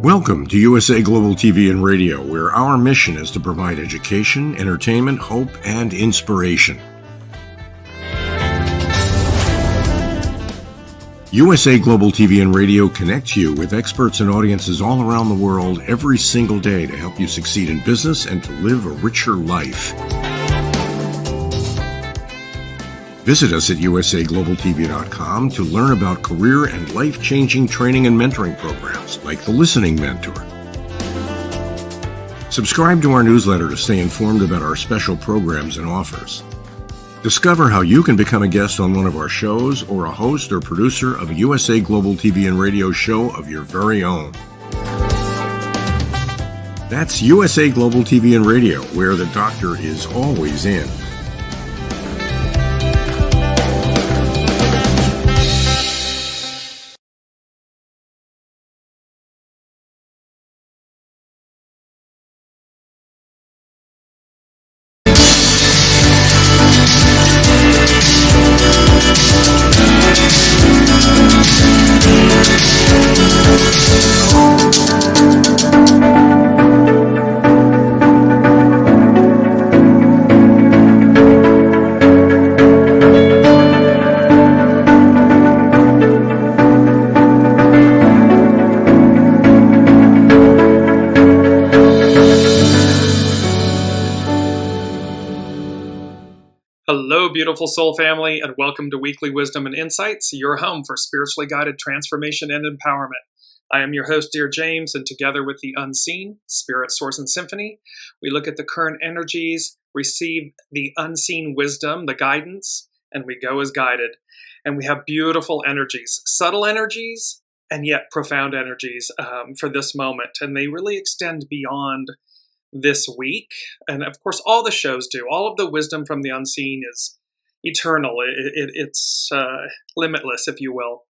Welcome to USA Global TV and Radio, where our mission is to provide education, entertainment, hope, and inspiration. USA Global TV and Radio connects you with experts and audiences all around the world every single day to help you succeed in business and to live a richer life. Visit us at usaglobaltv.com to learn about career and life-changing training and mentoring programs like the Listening Mentor. Subscribe to our newsletter to stay informed about our special programs and offers. Discover how you can become a guest on one of our shows or a host or producer of a USA Global TV and Radio show of your very own. That's USA Global TV and Radio, where the doctor is always in. Hello, beautiful soul family, and welcome to Weekly Wisdom and Insights, your home for spiritually guided transformation and empowerment. I am your host, Dearjames, and together with the unseen, Spirit, Source, and Symphony, we look at the current energies, receive the unseen wisdom, the guidance, and we go as guided. And we have beautiful energies, subtle energies, and yet profound energies for this moment. And they really extend beyond this week, and of course all the shows do. All of the wisdom from the unseen is eternal. It's limitless, if you will.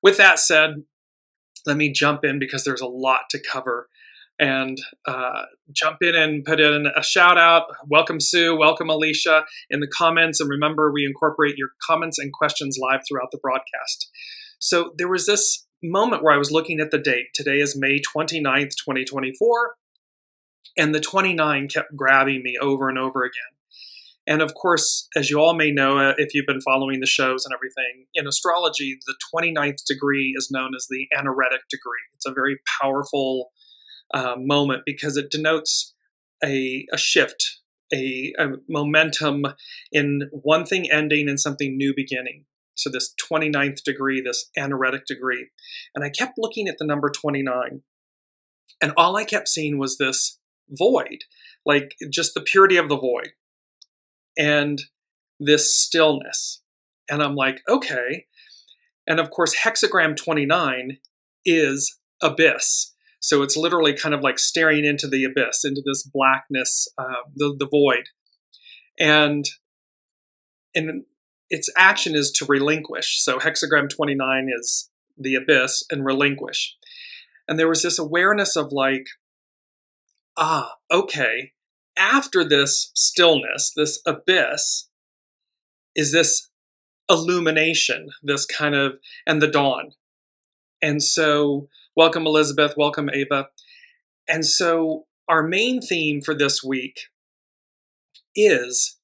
With that said, let me jump in because there's a lot to cover, and jump in and put in a shout out. Welcome Sue, welcome Alicia in the comments, and remember we incorporate your comments and questions live throughout the broadcast. So there was this moment where I was looking at the date. Today is May 29th, 2024. And the 29 kept grabbing me over and over again. And of course, as you all may know, if you've been following the shows and everything, in astrology, the 29th degree is known as the anaretic degree. It's a very powerful moment because it denotes a shift, a momentum in one thing ending and something new beginning. So this 29th degree, this anaretic degree. And I kept looking at the number 29. And all I kept seeing was this void, like just the purity of the void and this stillness. And I'm like, okay. And of course, hexagram 29 is abyss. So it's literally kind of like staring into the abyss, into this blackness, the void. And its action is to relinquish. So hexagram 29 is the abyss and relinquish. And there was this awareness of like, okay, after this stillness, this abyss, is this illumination, this kind of, and the dawn. And so, welcome Elizabeth, welcome Ava. And so, our main theme for this week is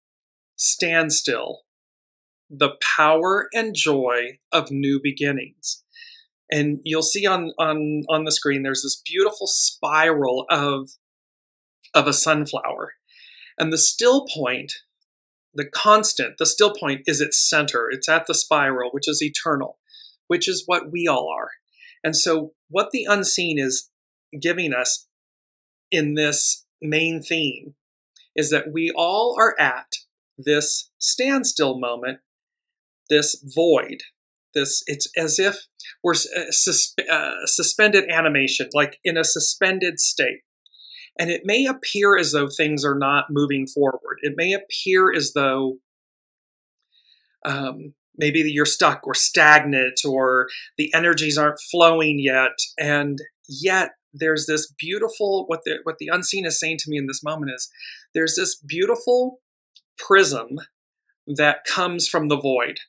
Standstill, the power and joy of new beginnings. And you'll see on the screen, there's this beautiful spiral of a sunflower. And the still point, the constant, the still point is its center. It's at the spiral, which is eternal, which is what we all are. And so what the unseen is giving us in this main theme is that we all are at this standstill moment, this void. It's as if we're suspended animation, like in a suspended state. And it may appear as though things are not moving forward. It may appear as though maybe you're stuck or stagnant or the energies aren't flowing yet. And yet there's this beautiful, what the unseen is saying to me in this moment is, there's this beautiful prism that comes from the void,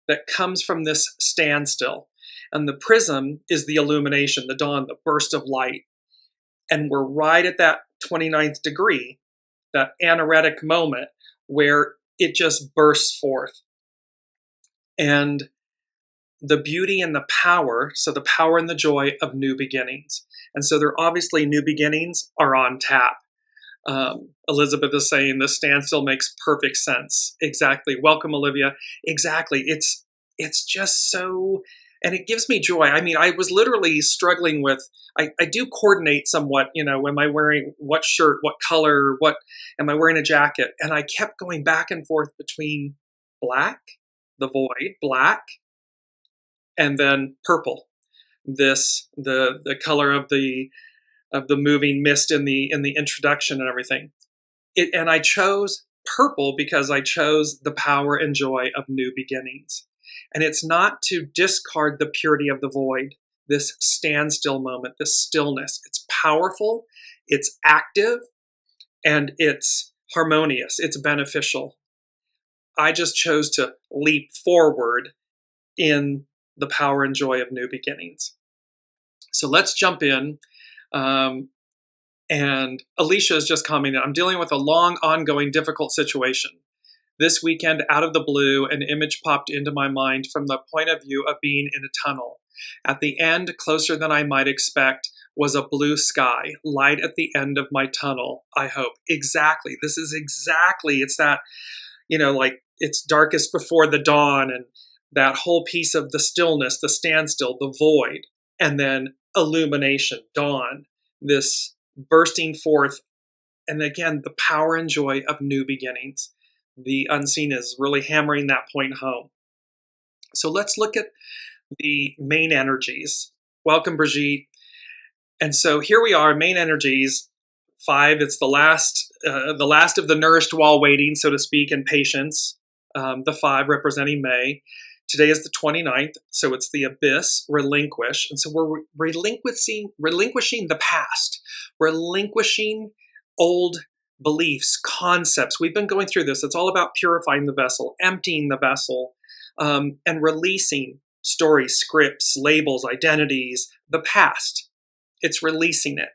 that comes from this standstill. And the prism is the illumination, the dawn, the burst of light. And we're right at that 29th degree, that anaretic moment where it just bursts forth. And the beauty and the power, so the power and the joy of new beginnings. And so there obviously new beginnings are on tap. Elizabeth is saying the standstill makes perfect sense. Exactly. Welcome, Olivia. Exactly. It's just so, and it gives me joy. I mean, I was literally struggling with, I do coordinate somewhat, am I wearing what shirt, what color, what, am I wearing a jacket? And I kept going back and forth between black, the void, black, and then purple. The color of the moving mist in the introduction and everything. And I chose purple because I chose the power and joy of new beginnings. And it's not to discard the purity of the void, this standstill moment, this stillness. It's powerful, it's active, and it's harmonious, it's beneficial. I just chose to leap forward in the power and joy of new beginnings. So let's jump in. And Alicia is just commenting, I'm dealing with a long, ongoing, difficult situation. This weekend, out of the blue, an image popped into my mind from the point of view of being in a tunnel. At the end, closer than I might expect, was a blue sky, light at the end of my tunnel, I hope. Exactly. This is exactly, it's that, like it's darkest before the dawn, and that whole piece of the stillness, the standstill, the void, and then illumination, dawn, this bursting forth, and again, the power and joy of new beginnings. The unseen is really hammering that point home. So let's look at the main energies. Welcome, Brigitte. And so here we are, main energies, 5. It's the last of the nourished while waiting, so to speak, in patience. The 5 representing May. Today is the 29th, so it's the abyss, relinquish. And so we're relinquishing the past, relinquishing old beliefs, concepts. We've been going through this. It's all about purifying the vessel, emptying the vessel, and releasing stories, scripts, labels, identities, the past. It's releasing it.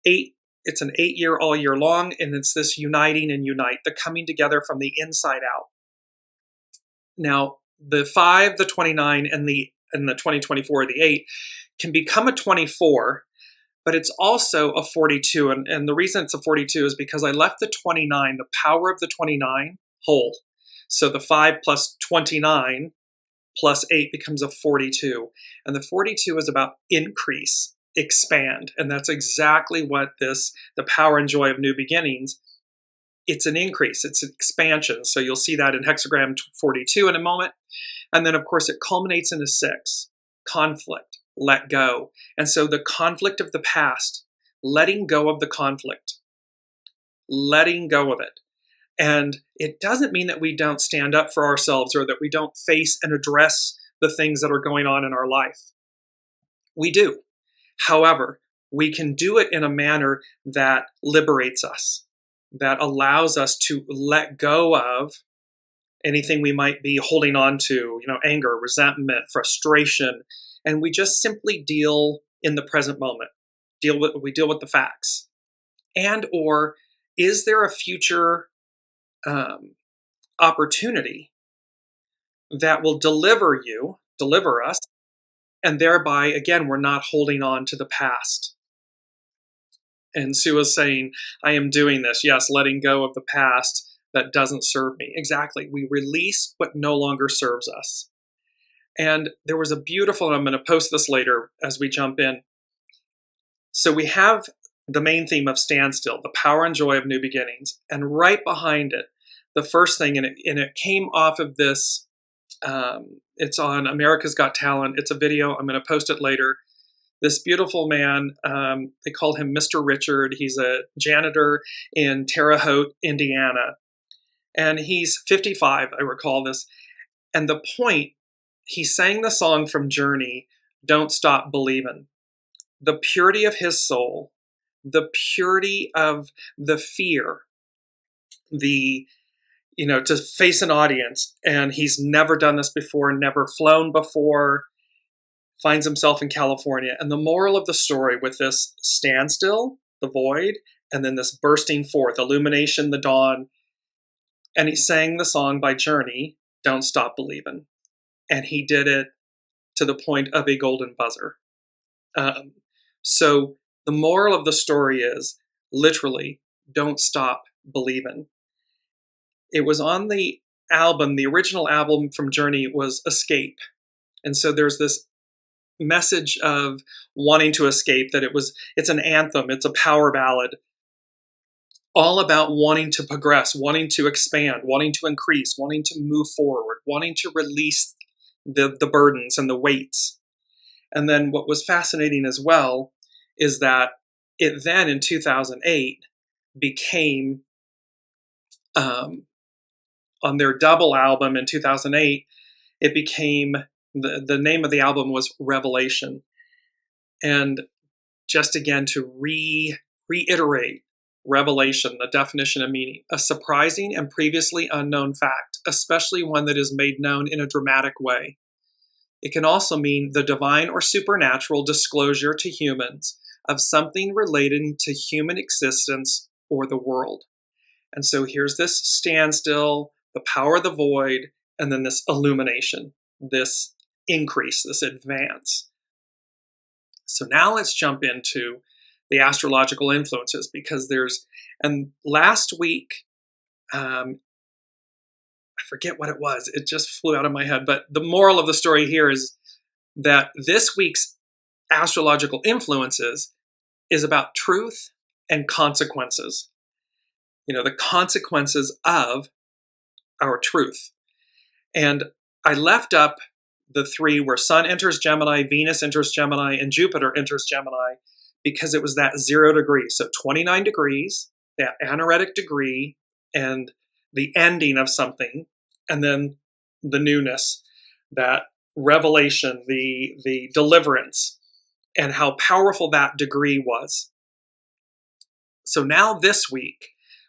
8, it's an 8-year, all year long, and it's this uniting and unite, the coming together from the inside out. Now, the 5, the 29, and the 2024, the 8, can become a 24, but it's also a 42. And the reason it's a 42 is because I left the 29, the power of the 29, whole. So the 5 plus 29 plus 8 becomes a 42. And the 42 is about increase, expand. And that's exactly what the power and joy of new beginnings, it's an increase, it's an expansion. So you'll see that in hexagram 42 in a moment. And then, of course, it culminates in a 6, conflict, let go. And so the conflict of the past, letting go of the conflict, letting go of it. And it doesn't mean that we don't stand up for ourselves or that we don't face and address the things that are going on in our life. We do. However, we can do it in a manner that liberates us, that allows us to let go of anything we might be holding on to, anger, resentment, frustration, and we just simply deal in the present moment. We deal with the facts. And or is there a future opportunity that will deliver us, and thereby, again, we're not holding on to the past. And Sue is saying, I am doing this. Yes, letting go of the past that doesn't serve me. Exactly. We release what no longer serves us. And there was a beautiful, and I'm going to post this later as we jump in. So we have the main theme of standstill, the power and joy of new beginnings. And right behind it, the first thing, and it came off of this, it's on America's Got Talent. It's a video. I'm going to post it later. This beautiful man, they call him Mr. Richard. He's a janitor in Terre Haute, Indiana. And he's 55, I recall this. And the point, he sang the song from Journey, Don't Stop Believin'. The purity of his soul, the purity of the fear, to face an audience. And he's never done this before, never flown before, finds himself in California. And the moral of the story with this standstill, the void, and then this bursting forth, illumination, the dawn. And he sang the song by Journey, Don't Stop Believin'. And he did it to the point of a golden buzzer. So the moral of the story is literally, don't stop believing. It was on the album, the original album from Journey was Escape. And so there's this message of wanting to escape, that it's an anthem, it's a power ballad, all about wanting to progress, wanting to expand, wanting to increase, wanting to move forward, wanting to release the burdens and the weights. And then what was fascinating as well is that it then in 2008 became, on their double album in 2008, it became, the name of the album was Revelation. And just again to reiterate, revelation, the definition of meaning, a surprising and previously unknown fact, especially one that is made known in a dramatic way. It can also mean the divine or supernatural disclosure to humans of something relating to human existence or the world. And so here's this standstill, the power of the void, and then this illumination, this increase, this advance. So now let's jump into the astrological influences, because and last week, I forget what it was. It just flew out of my head. But the moral of the story here is that this week's astrological influences is about truth and consequences. The consequences of our truth. And I left up the three where Sun enters Gemini, Venus enters Gemini, and Jupiter enters Gemini, because it was that 0 degrees. So 29 degrees, that anaretic degree, and the ending of something, and then the newness, that revelation, the deliverance, and how powerful that degree was. So now this week,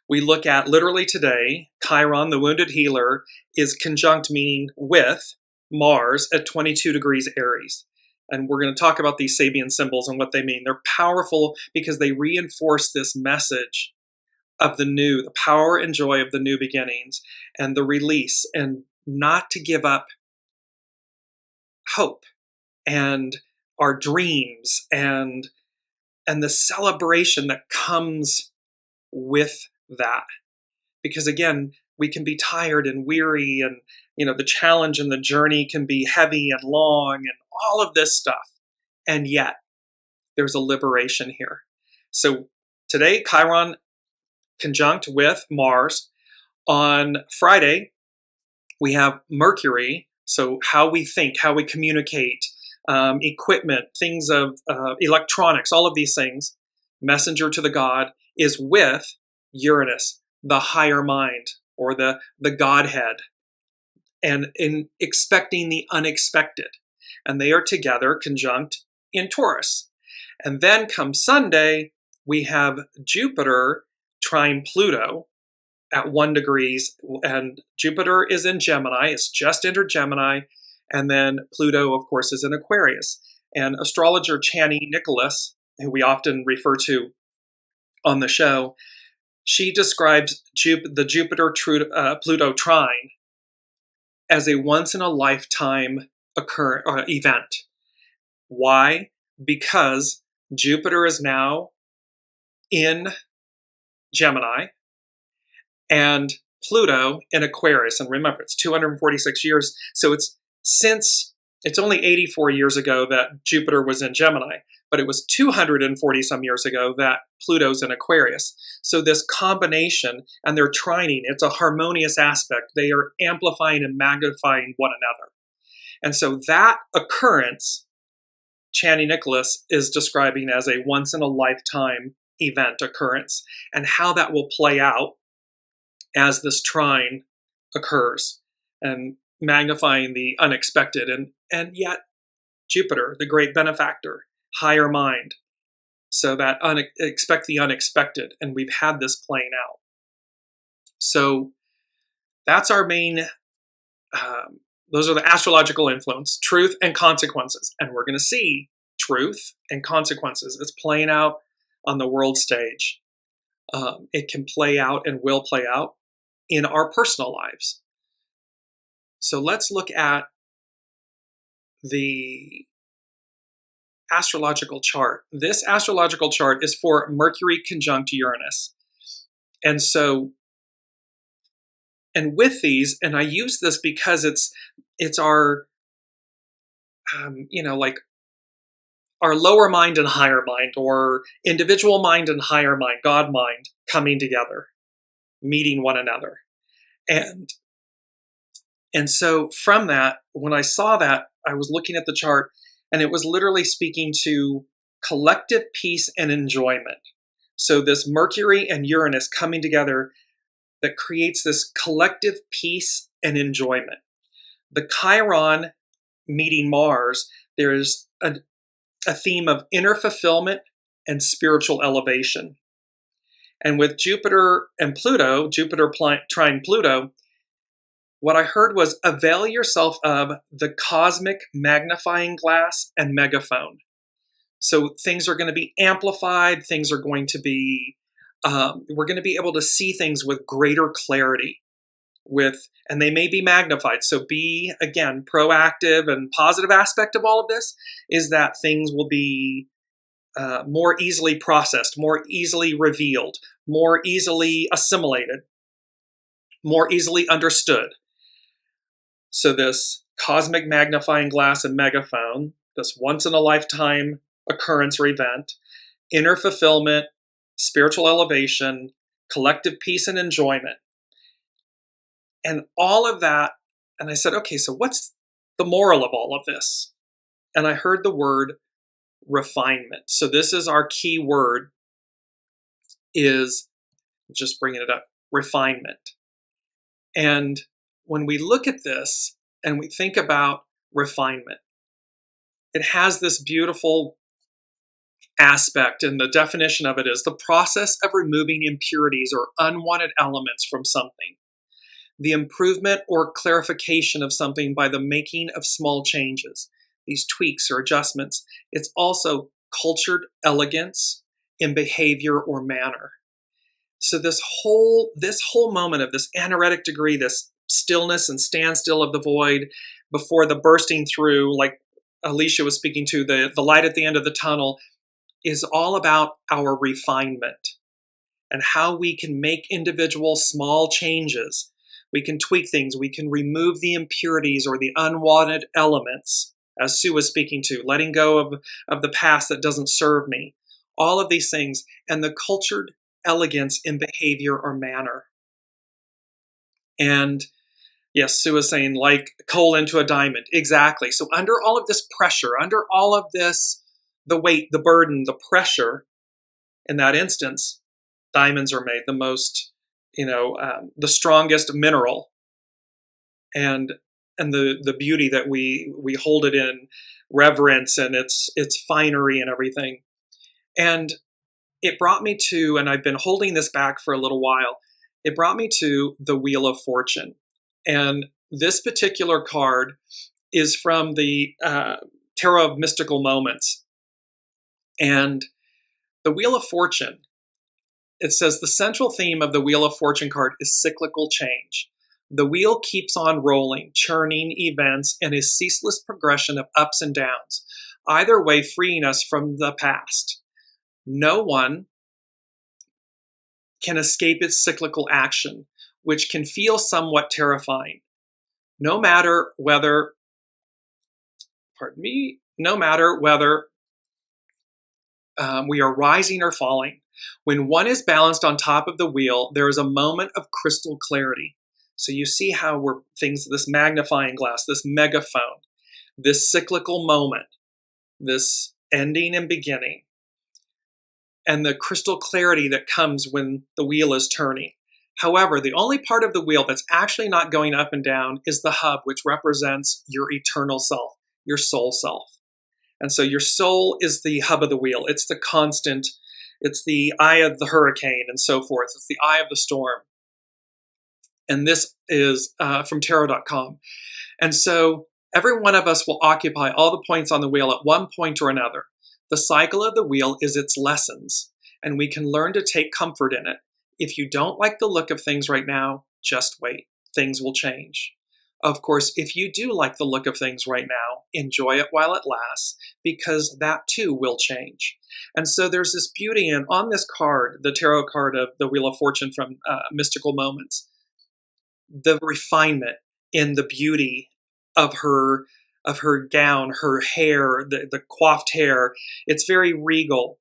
we look at, literally today, Chiron, the wounded healer, is conjunct, meaning with Mars at 22 degrees Aries. And we're going to talk about these Sabian symbols and what they mean. They're powerful because they reinforce this message of the new, the power and joy of the new beginnings, and the release, and not to give up hope and our dreams and the celebration that comes with that. Because again, we can be tired and weary, and the challenge and the journey can be heavy and long and all of this stuff. And yet there's a liberation here. So today, Chiron conjunct with Mars. On Friday, we have Mercury. So how we think, how we communicate, equipment, things of electronics, all of these things, messenger to the god, is with Uranus, the higher mind, or the Godhead, and in expecting the unexpected. And they are together conjunct in Taurus. And then come Sunday, we have Jupiter trine Pluto at 1 degrees, and Jupiter is in Gemini. It's just entered Gemini. And then Pluto, of course, is in Aquarius. And astrologer Chani Nicholas, who we often refer to on the show, she describes the Jupiter-Pluto trine as a once-in-a-lifetime event. Why? Because Jupiter is now in Gemini and Pluto in Aquarius. And remember, it's 246 years. So it's only 84 years ago that Jupiter was in Gemini, but it was 240 some years ago that Pluto's in Aquarius. So this combination, and they're trining, it's a harmonious aspect. They are amplifying and magnifying one another. And so that occurrence, Chani Nicholas is describing as a once-in-a-lifetime event occurrence, and how that will play out as this trine occurs, and magnifying the unexpected, and yet Jupiter, the great benefactor, higher mind. So that expect the unexpected, and we've had this playing out. So that's our main those are the astrological influence, truth and consequences. And we're going to see truth and consequences. It's playing out on the world stage. It can play out and will play out in our personal lives. So let's look at the astrological chart. This astrological chart is for Mercury conjunct Uranus. And so, and with these, and I use this because it's our, like our lower mind and higher mind, or individual mind and higher mind, God mind, coming together, meeting one another. And so from that, when I saw that, I was looking at the chart, and it was literally speaking to collective peace and enjoyment. So this Mercury and Uranus coming together that creates this collective peace and enjoyment. The Chiron meeting Mars, there's a theme of inner fulfillment and spiritual elevation. And with Jupiter and Pluto, Jupiter trine Pluto, what I heard was avail yourself of the cosmic magnifying glass and megaphone. So things are going to be amplified, things are going to be, we're going to be able to see things with greater clarity, and they may be magnified. So be, again, proactive, and positive aspect of all of this is that things will be more easily processed, more easily revealed, more easily assimilated, more easily understood. So this cosmic magnifying glass and megaphone, this once-in-a-lifetime occurrence or event, inner fulfillment, spiritual elevation, collective peace and enjoyment. And all of that, and I said, okay, so what's the moral of all of this? And I heard the word refinement. So this is our key word, is just bringing it up, refinement. And when we look at this and we think about refinement, it has this beautiful aspect, and the definition of it is the process of removing impurities or unwanted elements from something, the improvement or clarification of something by the making of small changes, these tweaks or adjustments. It's also cultured elegance in behavior or manner. So this whole moment of this anaretic degree, this stillness and standstill of the void before the bursting through, like Alicia was speaking to, the light at the end of the tunnel, is all about our refinement and how we can make individual small changes. We can tweak things. We can remove the impurities or the unwanted elements, as Sue was speaking to, letting go of the past that doesn't serve me. All of these things, and the cultured elegance in behavior or manner. And yes, Sue was saying, like coal into a diamond. Exactly. So under all of this pressure, under all of this, the weight, the burden, the pressure, in that instance, diamonds are made, the most, the strongest mineral, and the beauty that we hold it in reverence, and its finery and everything. And it brought me to, and I've been holding this back for a little while, it brought me to the Wheel of Fortune. And this particular card is from the Tarot of Mystical Moments. And the Wheel of Fortune, it says the central theme of the Wheel of Fortune card is cyclical change. The wheel keeps on rolling, churning events, and a ceaseless progression of ups and downs, either way freeing us from the past. No one can escape its cyclical action, which can feel somewhat terrifying. No matter whether we are rising or falling. When one is balanced on top of the wheel, there is a moment of crystal clarity. So you see how this magnifying glass, this megaphone, this cyclical moment, this ending and beginning, and the crystal clarity that comes when the wheel is turning. However, the only part of the wheel that's actually not going up and down is the hub, which represents your eternal self, your soul self. And so your soul is the hub of the wheel. It's the constant. It's the eye of the hurricane and so forth. It's the eye of the storm. And this is from tarot.com. And so every one of us will occupy all the points on the wheel at one point or another. The cycle of the wheel is its lessons, and we can learn to take comfort in it. If you don't like the look of things right now, just wait. Things will change. Of course, if you do like the look of things right now, enjoy it while it lasts, because that too will change. And so there's this beauty in, on this card, the tarot card of the Wheel of Fortune from Mystical Moments, the refinement in the beauty of her gown, her hair, the coiffed hair. It's very regal.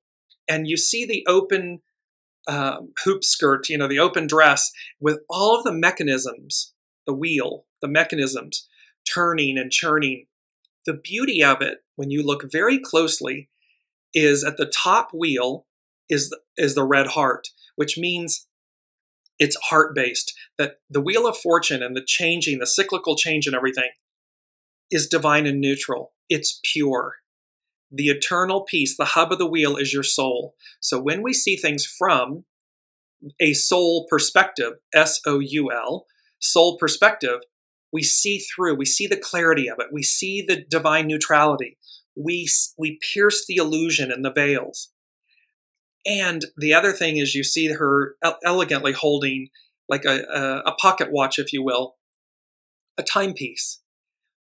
And you see the open hoop skirt, the open dress with all of the mechanisms, the wheel, the mechanisms turning and churning. The beauty of it, when you look very closely, is at the top wheel is the red heart, which means it's heart-based, that the Wheel of Fortune and the changing, the cyclical change and everything is divine and neutral. It's pure. The eternal peace, the hub of the wheel, is your soul. So when we see things from a soul perspective, S-O-U-L, soul perspective, we see through, we see the clarity of it. We see the divine neutrality. We pierce the illusion and the veils. And the other thing is you see her elegantly holding like a pocket watch, if you will, a timepiece,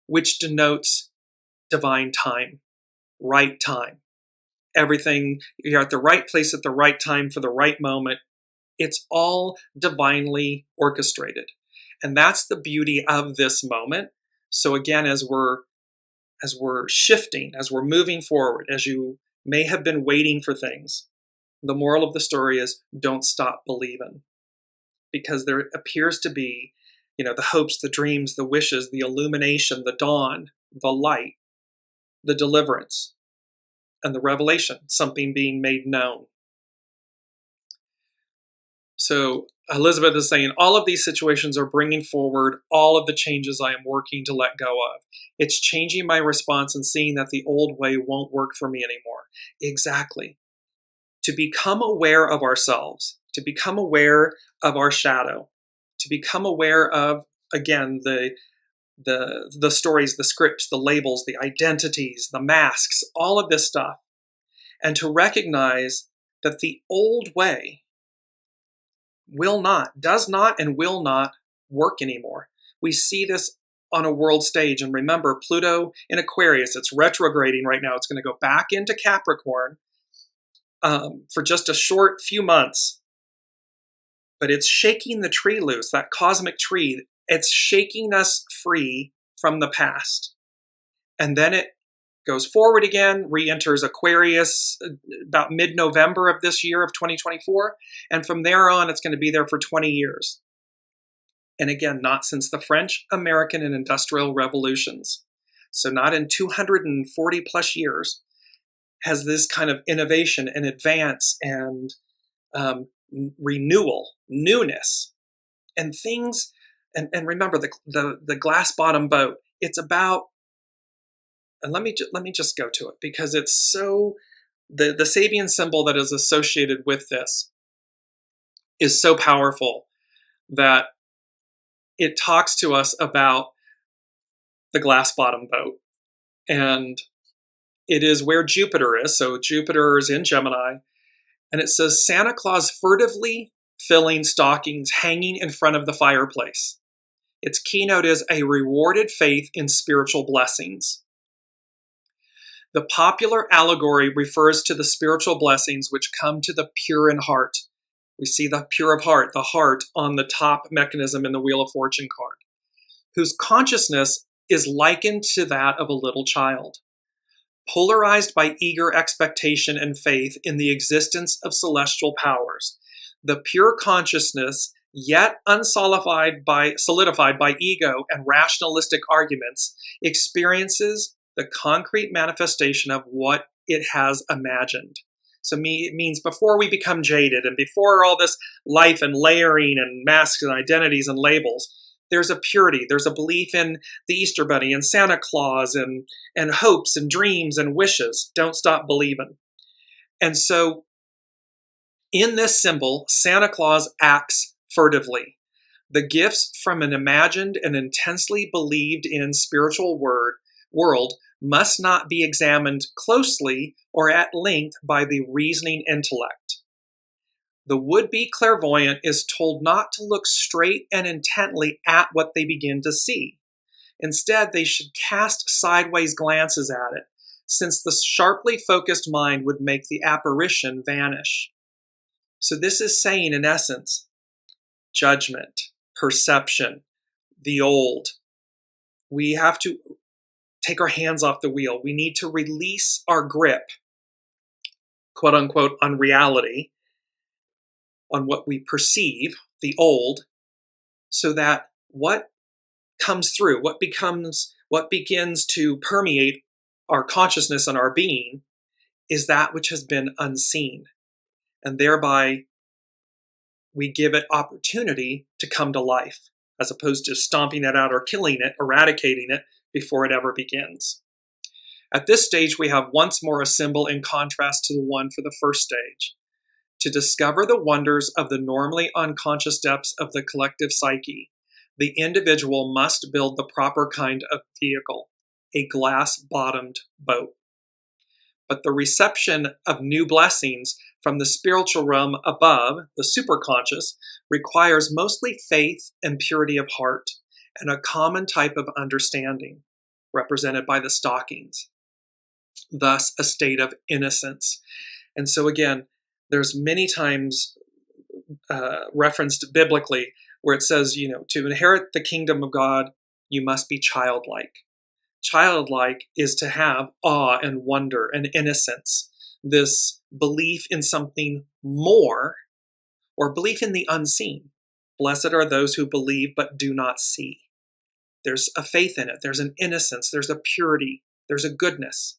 which denotes divine time, right time. Everything, you're at the right place at the right time for the right moment. It's all divinely orchestrated. And that's the beauty of this moment. So again, as we're shifting, as we're moving forward, as you may have been waiting for things, the moral of the story is don't stop believing, because there appears to be, the hopes, the dreams, the wishes, the illumination, the dawn, the light, the deliverance, and the revelation, something being made known. So Elizabeth is saying, all of these situations are bringing forward all of the changes I am working to let go of. It's changing my response and seeing that the old way won't work for me anymore. Exactly. To become aware of ourselves, to become aware of our shadow, to become aware of, again, the stories, the scripts, the labels, the identities, the masks, all of this stuff, and to recognize that the old way does not and will not work anymore. We see this on a world stage, and remember, Pluto in Aquarius, it's retrograding right now. It's going to go back into Capricorn for just a short few months, but it's shaking the tree loose, that cosmic tree. It's shaking us free from the past. And then it goes forward again, re-enters Aquarius about mid-November of this year of 2024. And from there on, it's going to be there for 20 years. And again, not since the French, American, and Industrial Revolutions. So not in 240 plus years has this kind of innovation and advance and renewal, newness, and things. And remember the glass bottom boat. It's about, and let me just go to it, because it's so, the Sabian symbol that is associated with this is so powerful that it talks to us about the glass bottom boat. And it is where Jupiter is. So Jupiter is in Gemini. And it says, Santa Claus furtively filling stockings hanging in front of the fireplace. Its keynote is a rewarded faith in spiritual blessings. The popular allegory refers to the spiritual blessings which come to the pure in heart. We see the pure of heart, the heart on the top mechanism in the Wheel of Fortune card, whose consciousness is likened to that of a little child, polarized by eager expectation and faith in the existence of celestial powers. The pure consciousness, yet solidified by ego and rationalistic arguments, experiences the concrete manifestation of what it has imagined. So it means before we become jaded and before all this life and layering and masks and identities and labels, there's a purity, there's a belief in the Easter Bunny and Santa Claus and hopes and dreams and wishes. Don't stop believing. And so in this symbol, Santa Claus acts furtively. The gifts from an imagined and intensely believed in spiritual world must not be examined closely or at length by the reasoning intellect. The would-be clairvoyant is told not to look straight and intently at what they begin to see. Instead, they should cast sideways glances at it, since the sharply focused mind would make the apparition vanish. So this is saying, in essence, judgment, perception, the old. We have to take our hands off the wheel. We need to release our grip, quote unquote, on reality, on what we perceive, the old, so that what comes through, what begins to permeate our consciousness and our being is that which has been unseen. And thereby we give it opportunity to come to life, as opposed to stomping it out or killing it, eradicating it before it ever begins. At this stage, we have once more a symbol in contrast to the one for the first stage. To discover the wonders of the normally unconscious depths of the collective psyche, the individual must build the proper kind of vehicle, a glass-bottomed boat. But the reception of new blessings from the spiritual realm above, the superconscious, requires mostly faith and purity of heart, and a common type of understanding, represented by the stockings. Thus, a state of innocence. And so again, there's many times referenced biblically where it says, to inherit the kingdom of God, you must be childlike. Childlike is to have awe and wonder and innocence, this belief in something more, or belief in the unseen. Blessed are those who believe but do not see. There's a faith in it. There's an innocence. There's a purity. There's a goodness.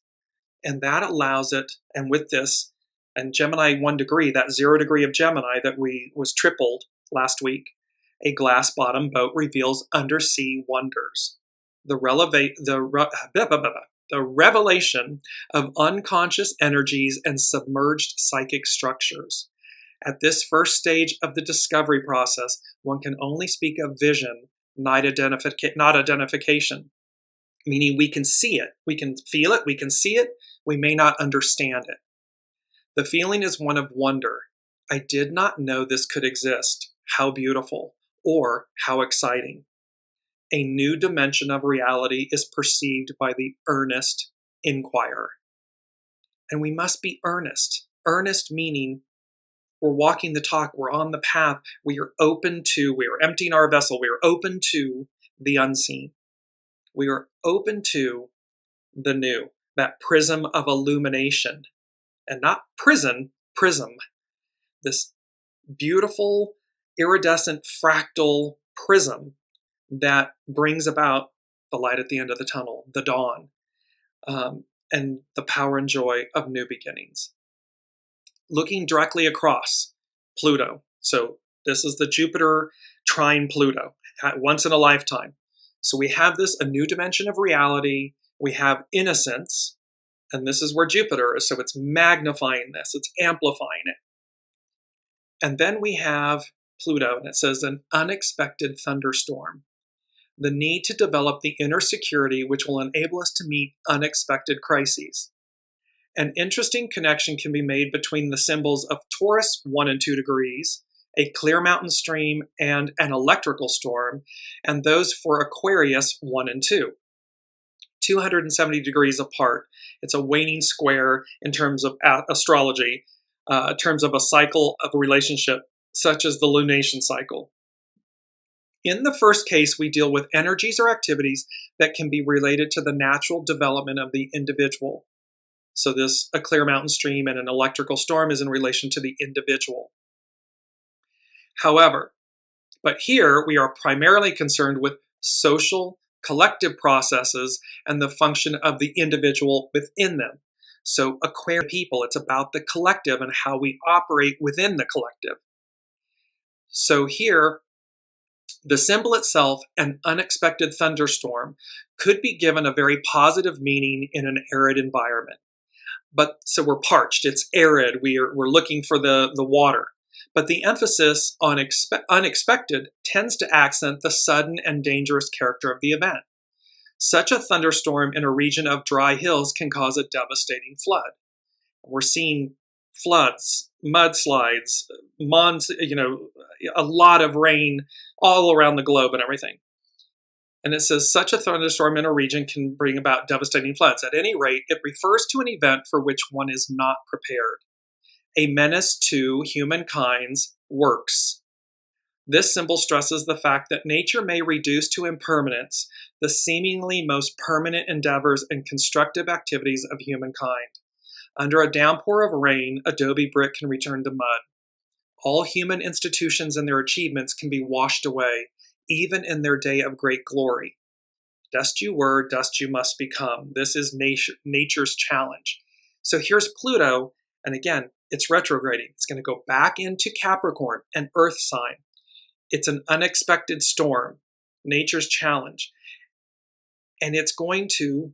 And that allows it, and with this, and Gemini 1 degree, that 0 degree of Gemini that was tripled last week, a glass-bottom boat reveals undersea wonders. The revelation of unconscious energies and submerged psychic structures. At this first stage of the discovery process, one can only speak of vision, not identification. Meaning we can see it, we can feel it, we can see it, we may not understand it. The feeling is one of wonder. I did not know this could exist. How beautiful, or how exciting. A new dimension of reality is perceived by the earnest inquirer. And we must be earnest. Earnest meaning we're walking the talk, we're on the path, we are emptying our vessel, we are open to the unseen. We are open to the new, that prism of illumination. And not prism, this beautiful, iridescent, fractal prism that brings about the light at the end of the tunnel, the dawn, and the power and joy of new beginnings. Looking directly across Pluto. So this is the Jupiter trine Pluto, once in a lifetime. So we have a new dimension of reality. We have innocence, and this is where Jupiter is. So it's magnifying this, it's amplifying it. And then we have Pluto, and it says an unexpected thunderstorm. The need to develop the inner security which will enable us to meet unexpected crises. An interesting connection can be made between the symbols of Taurus 1 and 2 degrees, a clear mountain stream, and an electrical storm, and those for Aquarius 1 and 2. 270 degrees apart. It's a waning square in terms of astrology, in terms of a cycle of a relationship, such as the lunation cycle. In the first case, we deal with energies or activities that can be related to the natural development of the individual. So a clear mountain stream and an electrical storm is in relation to the individual. However, but here we are primarily concerned with social, collective processes and the function of the individual within them. So Aquarian people, it's about the collective and how we operate within the collective. So here, the symbol itself, an unexpected thunderstorm, could be given a very positive meaning in an arid environment. But so we're parched, it's arid, we're looking for the water. but the emphasis on unexpected tends to accent the sudden and dangerous character of the event. Such a thunderstorm in a region of dry hills can cause a devastating flood. We're seeing floods, mudslides, a lot of rain all around the globe and everything. And it says such a thunderstorm in a region can bring about devastating floods. At any rate, it refers to an event for which one is not prepared, a menace to humankind's works. This symbol stresses the fact that nature may reduce to impermanence the seemingly most permanent endeavors and constructive activities of humankind. Under a downpour of rain, adobe brick can return to mud. All human institutions and their achievements can be washed away, even in their day of great glory. Dust you were, dust you must become. This is nature's challenge. So here's Pluto, and again, it's retrograding. It's going to go back into Capricorn, an earth sign. It's an unexpected storm, nature's challenge. And it's going to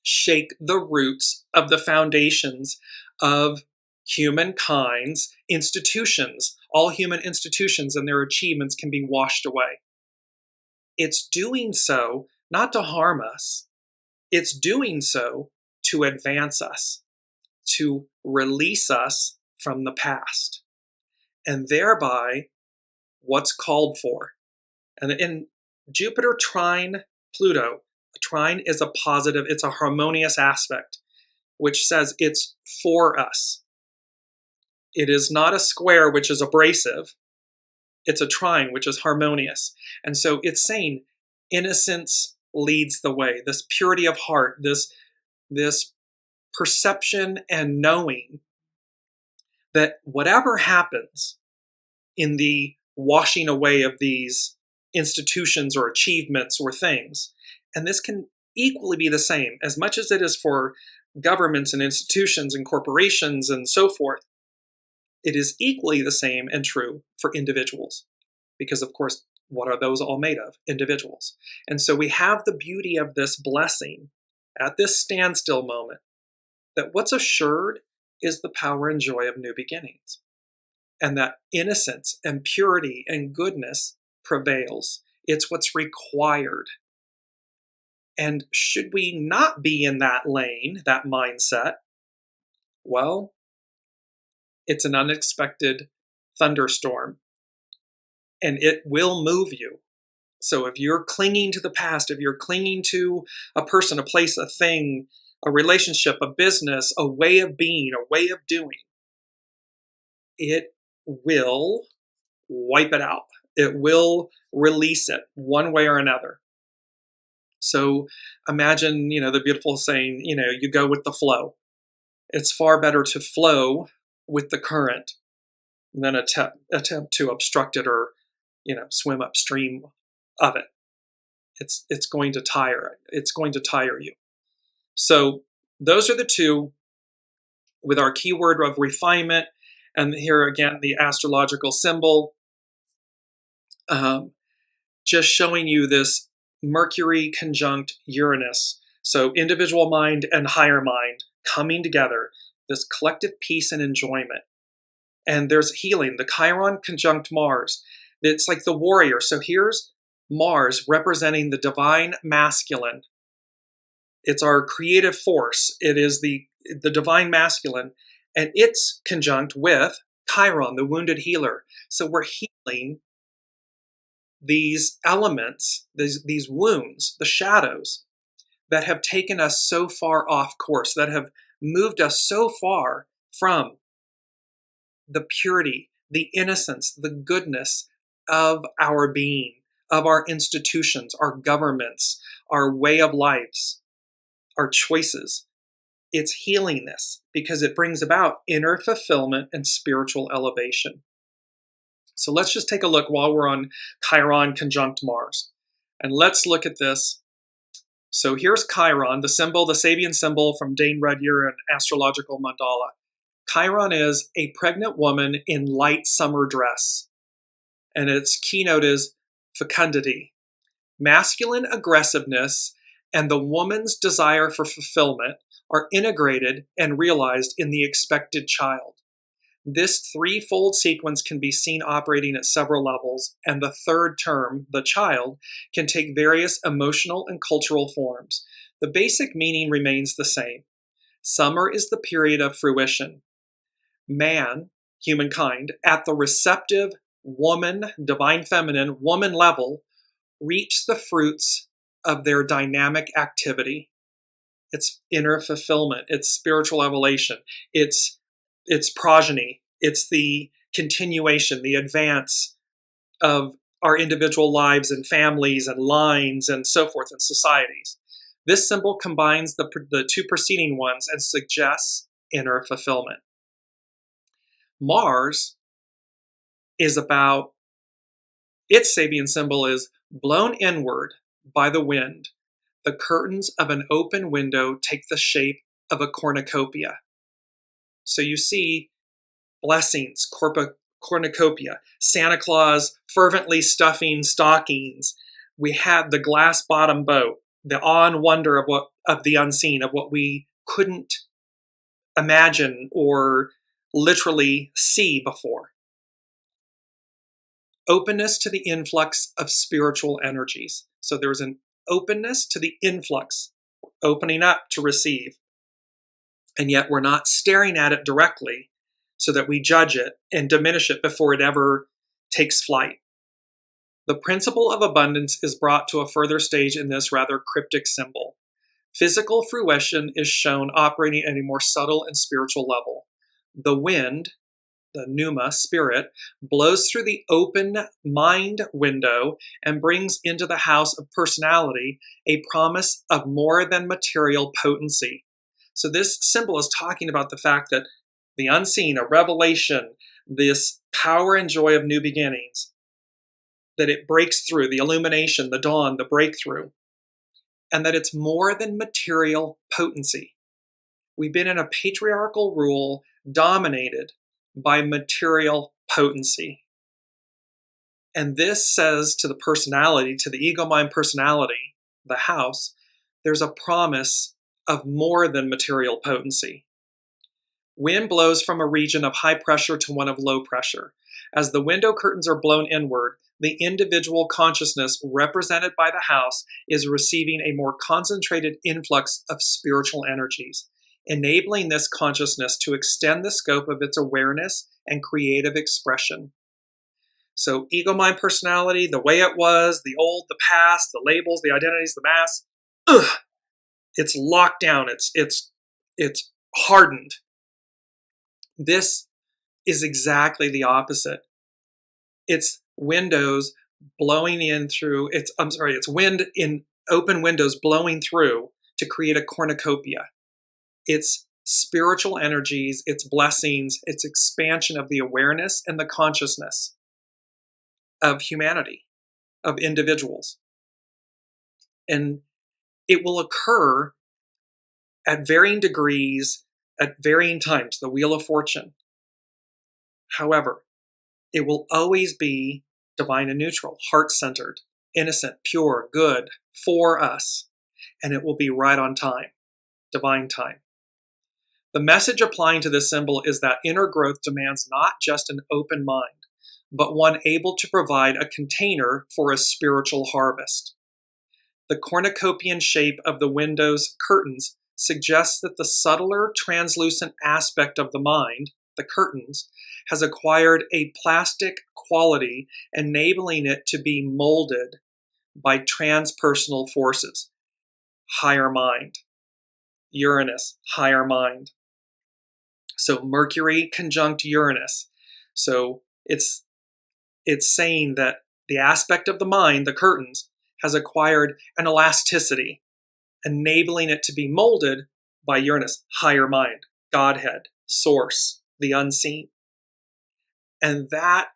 shake the roots of the foundations of humankind's institutions. All human institutions and their achievements can be washed away. It's doing so not to harm us. It's doing so to advance us, to release us from the past, and thereby what's called for. And in Jupiter trine Pluto, a trine is a positive, it's a harmonious aspect, which says it's for us. It is not a square, which is abrasive. It's a trine, which is harmonious. And so it's saying innocence leads the way, this purity of heart, this perception and knowing that whatever happens in the washing away of these institutions or achievements or things, and this can equally be the same, as much as it is for governments and institutions and corporations and so forth, it is equally the same and true for individuals. Because, of course, what are those all made of? Individuals. And so we have the beauty of this blessing at this standstill moment, that what's assured is the power and joy of new beginnings. And that innocence and purity and goodness prevails. It's what's required. And should we not be in that lane, that mindset, well, it's an unexpected thunderstorm, and it will move you. So if you're clinging to the past, if you're clinging to a person, a place, a thing, a relationship, a business, a way of being, a way of doing, it will wipe it out. It will release it one way or another. So imagine, the beautiful saying, you go with the flow. It's far better to flow with the current than attempt to obstruct it or, swim upstream of it. It's going to tire. It's going to tire you. So those are the two with our keyword of refinement. And here again, the astrological symbol, just showing you this Mercury conjunct Uranus. So individual mind and higher mind coming together, this collective peace and enjoyment. And there's healing, the Chiron conjunct Mars. It's like the warrior. So here's Mars representing the divine masculine. It's our creative force. It is the divine masculine. And it's conjunct with Chiron, the wounded healer. So we're healing these elements, these wounds, the shadows that have taken us so far off course, that have moved us so far from the purity, the innocence, the goodness of our being, of our institutions, our governments, our way of lives, our choices. It's healing this because it brings about inner fulfillment and spiritual elevation. So let's just take a look while we're on Chiron conjunct Mars. And let's look at this. So here's Chiron, the symbol, the Sabian symbol from Dane Rudyard and Astrological Mandala. Chiron is a pregnant woman in light summer dress. And its keynote is fecundity. Masculine aggressiveness and the woman's desire for fulfillment are integrated and realized in the expected child. This threefold sequence can be seen operating at several levels, and the third term, the child, can take various emotional and cultural forms. The basic meaning remains the same. Summer is the period of fruition. Man, humankind, at the receptive woman, divine feminine, woman level, reaps the fruits of their dynamic activity. It's inner fulfillment, it's spiritual evolution, it's progeny, it's the continuation, the advance of our individual lives and families and lines and so forth and societies. This symbol combines the two preceding ones and suggests inner fulfillment. Mars is about, its Sabian symbol is blown inward by the wind. The curtains of an open window take the shape of a cornucopia. So you see blessings, cornucopia, Santa Claus fervently stuffing stockings. We had the glass bottom boat, the awe and wonder of the unseen, of what we couldn't imagine or literally see before. Openness to the influx of spiritual energies. So there's an openness to the influx, opening up to receive. And yet we're not staring at it directly so that we judge it and diminish it before it ever takes flight. The principle of abundance is brought to a further stage in this rather cryptic symbol. Physical fruition is shown operating at a more subtle and spiritual level. The wind, the pneuma, spirit, blows through the open mind window and brings into the house of personality a promise of more than material potency. So this symbol is talking about the fact that the unseen, a revelation, this power and joy of new beginnings, that it breaks through, the illumination, the dawn, the breakthrough, and that it's more than material potency. We've been in a patriarchal rule dominated by material potency. And this says to the personality, to the ego mind personality, the house, there's a promise of more than material potency. Wind blows from a region of high pressure to one of low pressure. As the window curtains are blown inward, the individual consciousness represented by the house is receiving a more concentrated influx of spiritual energies, enabling this consciousness to extend the scope of its awareness and creative expression. So ego mind personality, the way it was, the old, the past, the labels, the identities, the masks, it's locked down, it's hardened. This is exactly the opposite. It's windows blowing in through, it's wind in open windows blowing through to create a cornucopia. It's spiritual energies, it's blessings, it's expansion of the awareness and the consciousness of humanity, of individuals. And it will occur at varying degrees, at varying times, the Wheel of Fortune. However, it will always be divine and neutral, heart-centered, innocent, pure, good, for us. And it will be right on time, divine time. The message applying to this symbol is that inner growth demands not just an open mind, but one able to provide a container for a spiritual harvest. The cornucopian shape of the window's curtains suggests that the subtler, translucent aspect of the mind, the curtains, has acquired a plastic quality, enabling it to be molded by transpersonal forces. Higher mind. Uranus, higher mind. So Mercury conjunct Uranus. So it's saying that the aspect of the mind, the curtains, has acquired an elasticity, enabling it to be molded by Uranus, higher mind, Godhead, source, the unseen. And that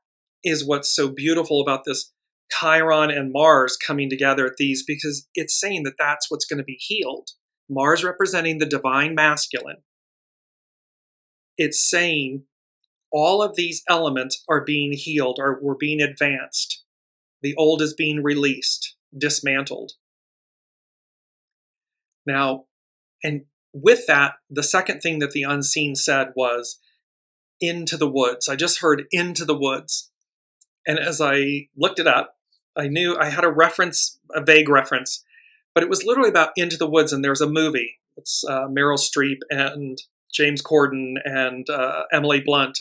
is what's so beautiful about this Chiron and Mars coming together at these, because it's saying that that's what's going to be healed. Mars representing the divine masculine. It's saying all of these elements are being healed, or we're being advanced. The old is being released, dismantled. Now, and with that, the second thing that the unseen said was, into the woods. I just heard into the woods. And as I looked it up, I knew I had a reference, a vague reference, but it was literally about into the woods. And there's a movie. It's Meryl Streep and James Corden and Emily Blunt.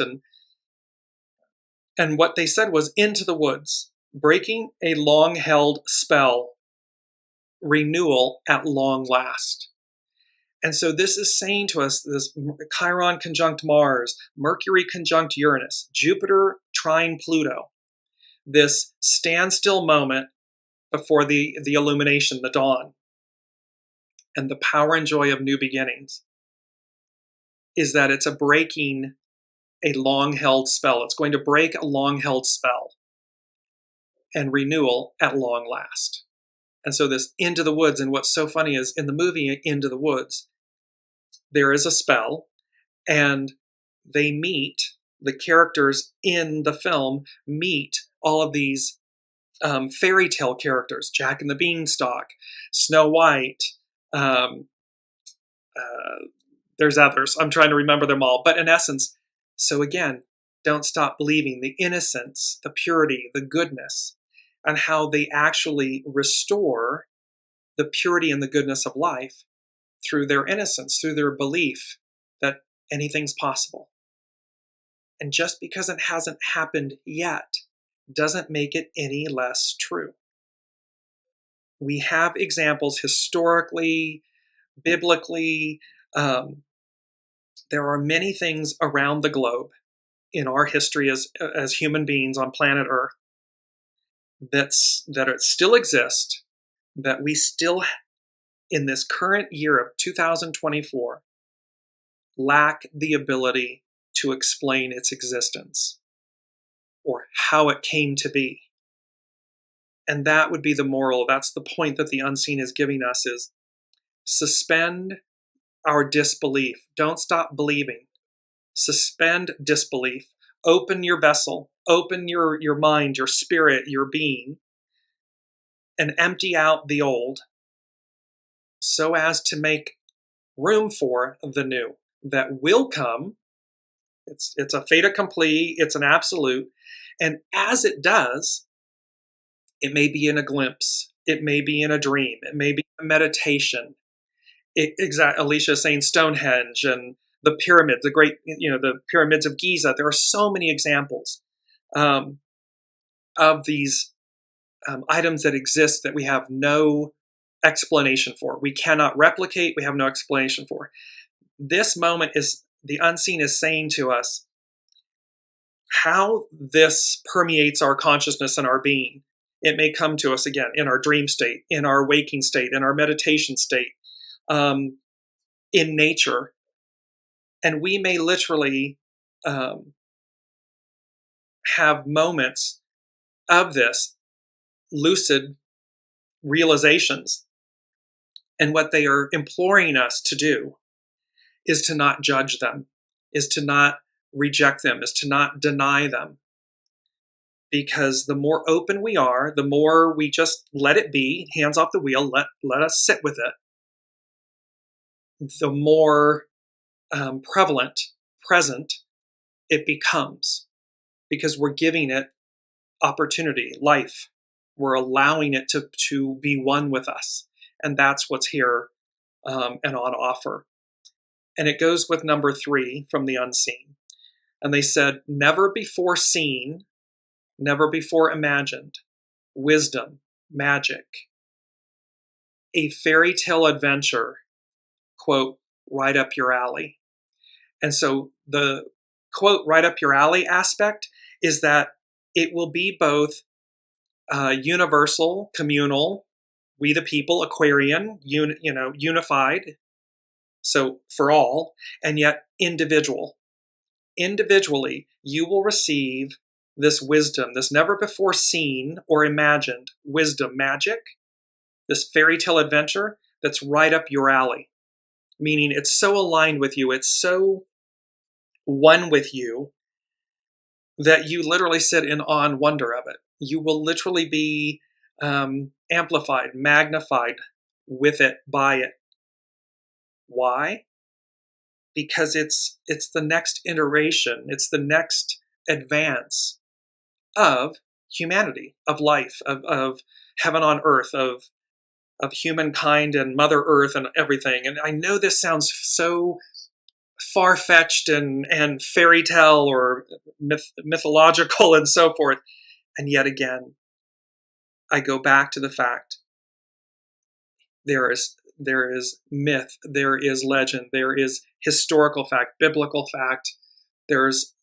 And what they said was into the woods, breaking a long-held spell, renewal at long last. And so this is saying to us, this Chiron conjunct Mars, Mercury conjunct Uranus, Jupiter trine Pluto, this standstill moment before the illumination, the dawn, and the power and joy of new beginnings, is that it's a breaking a long-held spell. It's going to break a long-held spell and renewal at long last. And so this into the woods, and what's so funny is in the movie Into the Woods, there is a spell, and they meet, the characters in the film meet all of these fairy tale characters, Jack and the Beanstalk, Snow White, there's others. I'm trying to remember them all. But in essence, so again, don't stop believing the innocence, the purity, the goodness, and how they actually restore the purity and the goodness of life through their innocence, through their belief that anything's possible. And just because it hasn't happened yet doesn't make it any less true. We have examples historically, biblically. There are many things around the globe in our history as human beings on planet Earth that still exist, that we still, in this current year of 2024, lack the ability to explain its existence or how it came to be. And that would be the moral. That's the point that the unseen is giving us, is suspend our disbelief. Don't stop believing. Suspend disbelief. Open your vessel. Open your mind, your spirit, your being, and empty out the old so as to make room for the new that will come. It's a fait accompli. It's an absolute. And as it does, it may be in a glimpse. It may be in a dream. It may be a meditation. Alicia is saying Stonehenge and the pyramids, the pyramids of Giza. There are so many examples of these items that exist that we have no explanation for. We cannot replicate. We have no explanation for. This moment is, the unseen is saying to us how this permeates our consciousness and our being. It may come to us again in our dream state, in our waking state, in our meditation state, in nature. And we may literally have moments of this lucid realizations. And what they are imploring us to do is to not judge them, is to not reject them, is to not deny them. Because the more open we are, the more we just let it be, hands off the wheel, let us sit with it, the more present it becomes, because we're giving it opportunity, life. We're allowing it to be one with us. And that's what's here and on offer. And it goes with number 3 from the unseen. And they said, never before seen, never before imagined, wisdom, magic, a fairy tale adventure, quote, right up your alley. And so the quote, right up your alley aspect is that it will be both universal, communal, we the people, Aquarian, unified, so for all, and yet individual. Individually, you will receive this wisdom, this never before seen or imagined wisdom, magic, this fairy tale adventure that's right up your alley. Meaning it's so aligned with you, it's so one with you, that you literally sit in awe and wonder of it. You will literally be amplified, magnified with it, by it. Why? because it's the next iteration, it's the next advance of humanity, of life, of heaven on earth, of humankind and Mother Earth and everything. And I know this sounds so far-fetched and fairy tale or mythological and so forth. And yet again, I go back to the fact there is myth, there is legend, there is historical fact, biblical fact, there's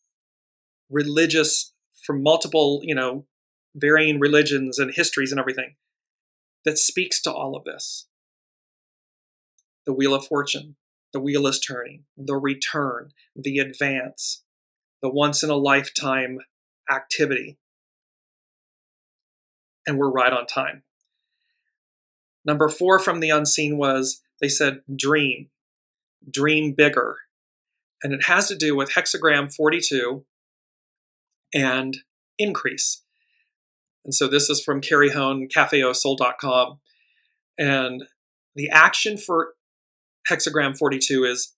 religious from multiple, varying religions and histories and everything that speaks to all of this. The Wheel of Fortune, the wheel is turning, the return, the advance, the once-in-a-lifetime activity. And we're right on time. Number 4 from the unseen was, they said, dream bigger. And it has to do with hexagram 42 and increase. And so this is from Carrie Hone, cafeosoul.com. And the action for hexagram 42 is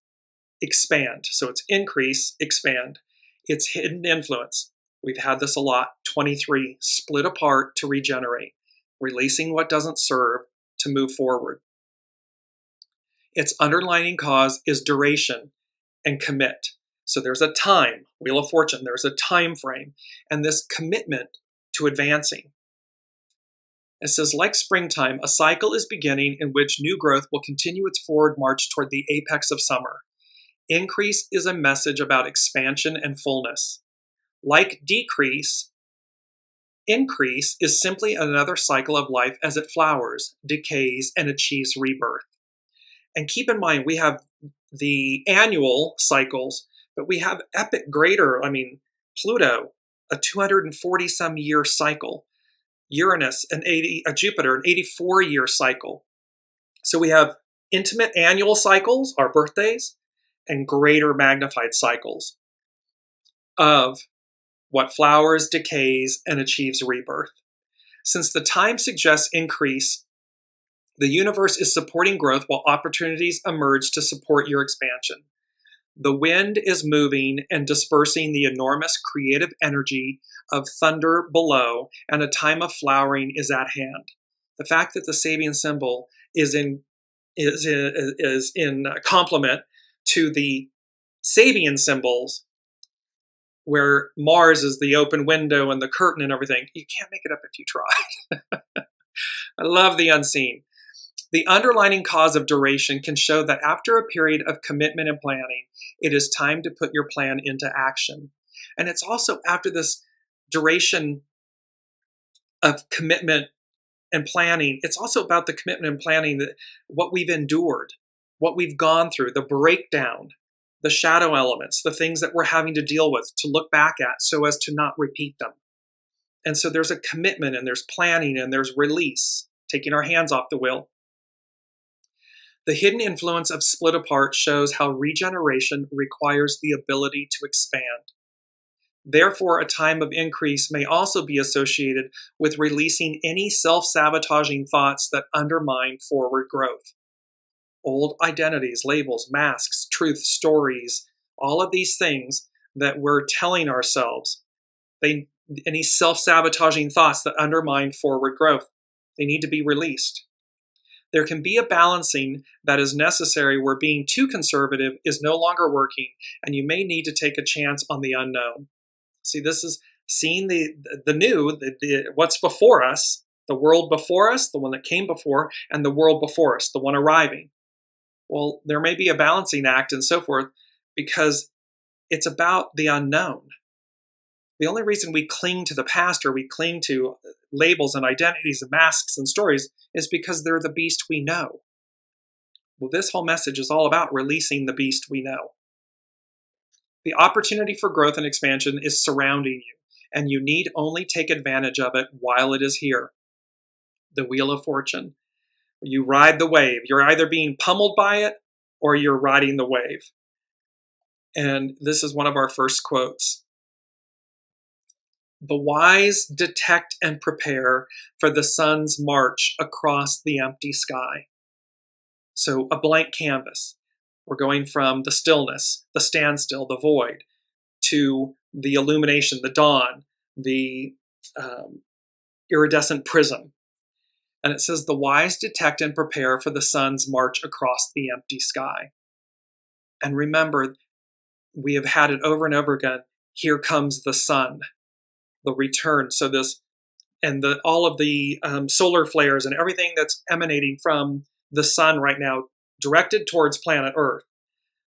expand. So it's increase, expand. It's hidden influence. We've had this a lot. 23, split apart to regenerate, releasing what doesn't serve to move forward. Its underlying cause is duration and commit. So there's a time, Wheel of Fortune, there's a time frame, and this commitment to advancing. It says, like springtime, a cycle is beginning in which new growth will continue its forward march toward the apex of summer. Increase is a message about expansion and fullness. Like decrease, increase is simply another cycle of life as it flowers, decays, and achieves rebirth. And keep in mind, we have the annual cycles, but we have epic greater, Pluto, a 240-some year cycle. Uranus, Jupiter, an 84-year cycle. So we have intimate annual cycles, our birthdays, and greater magnified cycles of what flowers, decays, and achieves rebirth. Since the time suggests increase, the universe is supporting growth while opportunities emerge to support your expansion. The wind is moving and dispersing the enormous creative energy of thunder below, and a time of flowering is at hand. The fact that the Sabian symbol is in complement to the Sabian symbols, where Mars is the open window and the curtain and everything, you can't make it up if you try. I love the unseen. The underlying cause of duration can show that after a period of commitment and planning, it is time to put your plan into action. And it's also after this duration of commitment and planning, it's also about the commitment and planning, that what we've endured, what we've gone through, the breakdown, the shadow elements, the things that we're having to deal with, to look back at so as to not repeat them. And so there's a commitment, and there's planning, and there's release, taking our hands off the wheel. The hidden influence of split apart shows how regeneration requires the ability to expand. Therefore, a time of increase may also be associated with releasing any self-sabotaging thoughts that undermine forward growth. Old identities, labels, masks, truth, stories, all of these things that we're telling ourselves, any self-sabotaging thoughts that undermine forward growth, they need to be released. There can be a balancing that is necessary where being too conservative is no longer working, and you may need to take a chance on the unknown. See, this is seeing the new, what's before us, the world before us, the one that came before, and the world before us, the one arriving. Well, there may be a balancing act and so forth, because it's about the unknown. The only reason we cling to the past, or we cling to labels and identities and masks and stories, is because they're the beast we know. Well, this whole message is all about releasing the beast we know. The opportunity for growth and expansion is surrounding you, and you need only take advantage of it while it is here. The Wheel of Fortune. You ride the wave. You're either being pummeled by it, or you're riding the wave. And this is one of our first quotes. The wise detect and prepare for the sun's march across the empty sky. So a blank canvas. We're going from the stillness, the standstill, the void, to the illumination, the dawn, the iridescent prism. And it says, the wise detect and prepare for the sun's march across the empty sky. And remember, we have had it over and over again. Here comes the sun, the return. So this, and all of the solar flares and everything that's emanating from the sun right now, directed towards planet Earth.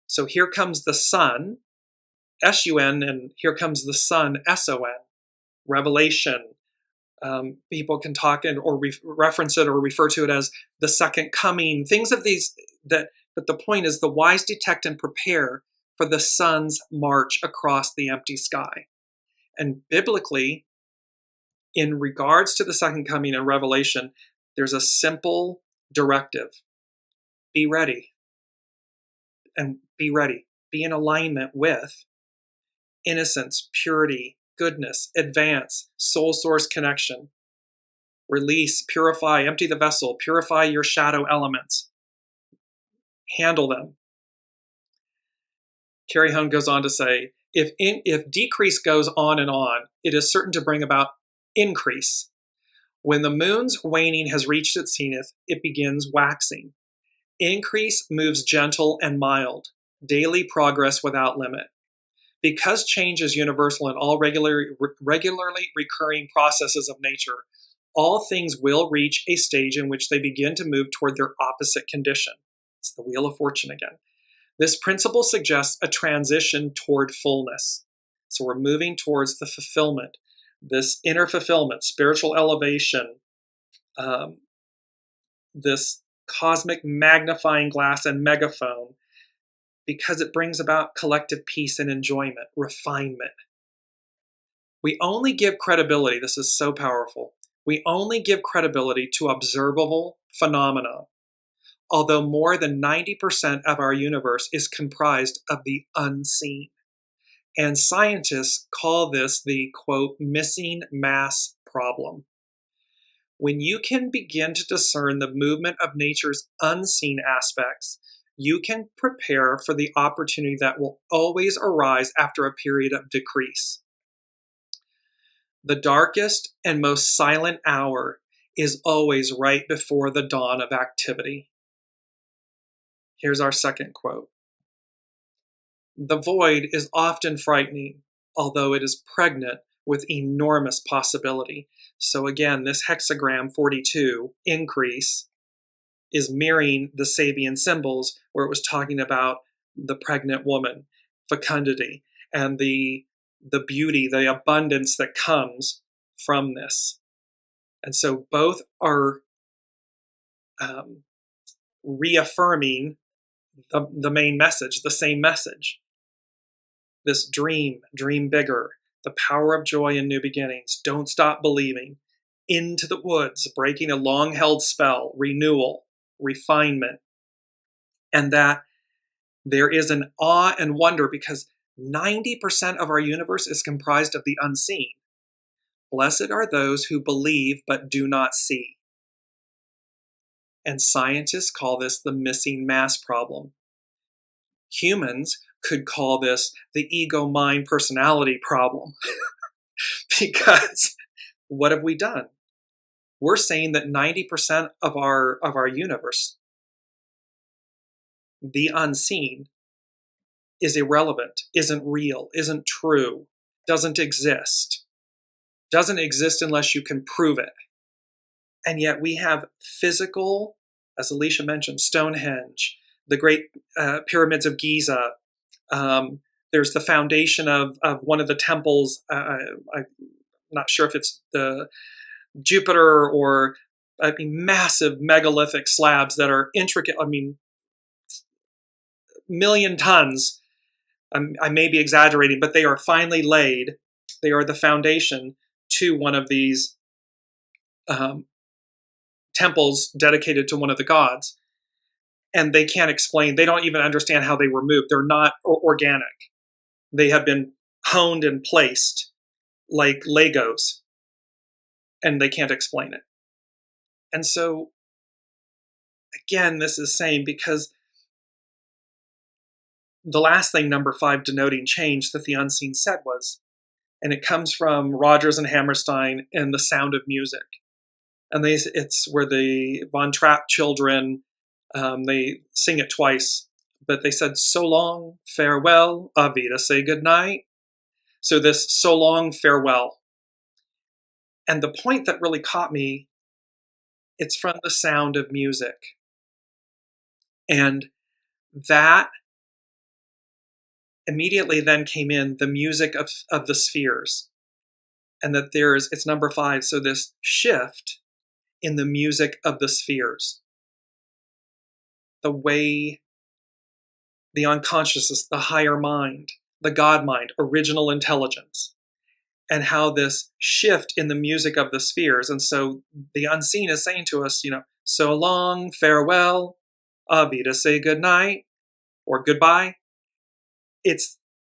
So here comes the sun, S-U-N, and here comes the sun, S-O-N. Revelation. People can talk or reference it or refer to it as the second coming. Things of these but the point is, the wise detect and prepare for the sun's march across the empty sky. And biblically, in regards to the second coming in Revelation, there's a simple directive. Be ready. And be ready. Be in alignment with innocence, purity, goodness, advance, soul source connection. Release, purify, empty the vessel, purify your shadow elements. Handle them. Carrie Hone goes on to say, if decrease goes on, it is certain to bring about increase. When the moon's waning has reached its zenith, it begins waxing. Increase moves gentle and mild, daily progress without limit. Because change is universal in all regularly recurring processes of nature, all things will reach a stage in which they begin to move toward their opposite condition. It's the Wheel of Fortune again. This principle suggests a transition toward fullness. So we're moving towards the fulfillment, this inner fulfillment, spiritual elevation, this cosmic magnifying glass and megaphone, because it brings about collective peace and enjoyment, refinement. We only give credibility, this is so powerful, we only give credibility to observable phenomena, although more than 90% of our universe is comprised of the unseen. And scientists call this the, quote, missing mass problem. When you can begin to discern the movement of nature's unseen aspects, you can prepare for the opportunity that will always arise after a period of decrease. The darkest and most silent hour is always right before the dawn of activity. Here's our second quote. The void is often frightening, although it is pregnant with enormous possibility. So again, this hexagram 42 increase is mirroring the Sabian symbols where it was talking about the pregnant woman, fecundity, and the beauty, the abundance that comes from this. And so both are reaffirming the main message, the same message. This dream bigger, the power of joy and new beginnings, don't stop believing, into the woods, breaking a long-held spell, renewal, refinement, and that there is an awe and wonder because 90% of our universe is comprised of the unseen. Blessed are those who believe but do not see. And scientists call this the missing mass problem. Humans could call this the ego-mind personality problem. Because what have we done? We're saying that 90% of our universe, the unseen, is irrelevant, isn't real, isn't true, doesn't exist unless you can prove it. And yet we have physical, as Alicia mentioned, Stonehenge, the great pyramids of Giza. There's the foundation of one of the temples. I'm not sure if it's the Jupiter or massive megalithic slabs that are intricate. Million tons. I may be exaggerating, but they are finely laid. They are the foundation to one of these temples dedicated to one of the gods. And they can't explain, they don't even understand how they were moved. They're not organic. They have been honed and placed like Legos, and they can't explain it. And so, again, this is saying because the last thing, number 5, denoting change, that the unseen said was, and it comes from Rodgers and Hammerstein and The Sound of Music. And it's where the Von Trapp children, they sing it twice, but they said, so long, farewell, Avita, say goodnight. So this so long, farewell. And the point that really caught me, it's from The Sound of Music. And that immediately then came in the music of the spheres. And that it's number 5, so this shift in the music of the spheres. The way the unconsciousness, the higher mind, the God mind, original intelligence, and how this shift in the music of the spheres. And so the unseen is saying to us, so long, farewell, Avita, say goodnight, or goodbye.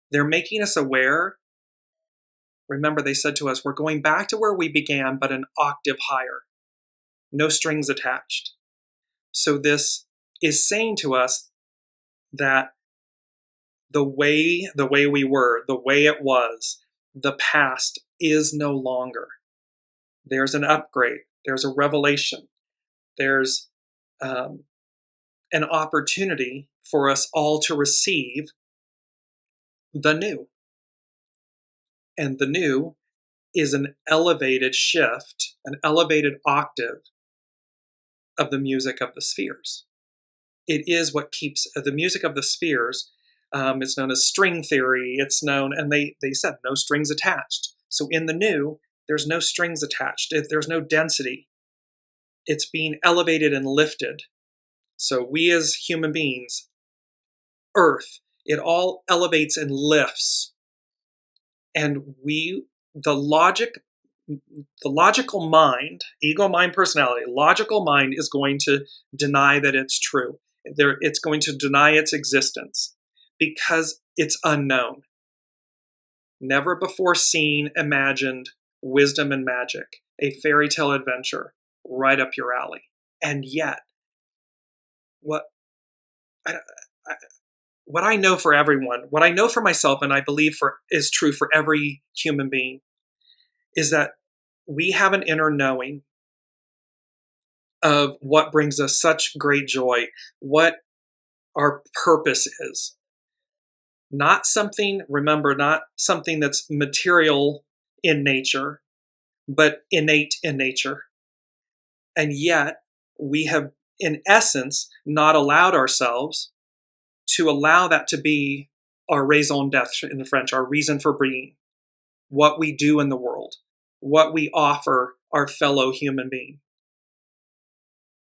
They're making us aware. Remember, they said to us, we're going back to where we began, but an octave higher. No strings attached. So this is saying to us that the way we were, the way it was, the past is no longer. There's an upgrade. There's a revelation. There's an opportunity for us all to receive the new. And the new is an elevated shift, an elevated octave of the music of the spheres. It is what keeps the music of the spheres. It's known as string theory. It's known, and they said no strings attached. So in the new, there's no strings attached. There's no density. It's being elevated and lifted. So we as human beings, Earth, it all elevates and lifts. And the logical mind, ego, mind, personality, logical mind is going to deny that it's true. It's going to deny its existence because it's unknown. Never before seen, imagined, wisdom and magic, a fairy tale adventure, right up your alley. And yet, what I know for everyone, what I know for myself, and I believe is true for every human being, is that we have an inner knowing of what brings us such great joy, what our purpose is. Not something that's material in nature, but innate in nature. And yet, we have, in essence, not allowed ourselves to allow that to be our raison d'etre in French, our reason for being, what we do in the world, what we offer our fellow human being.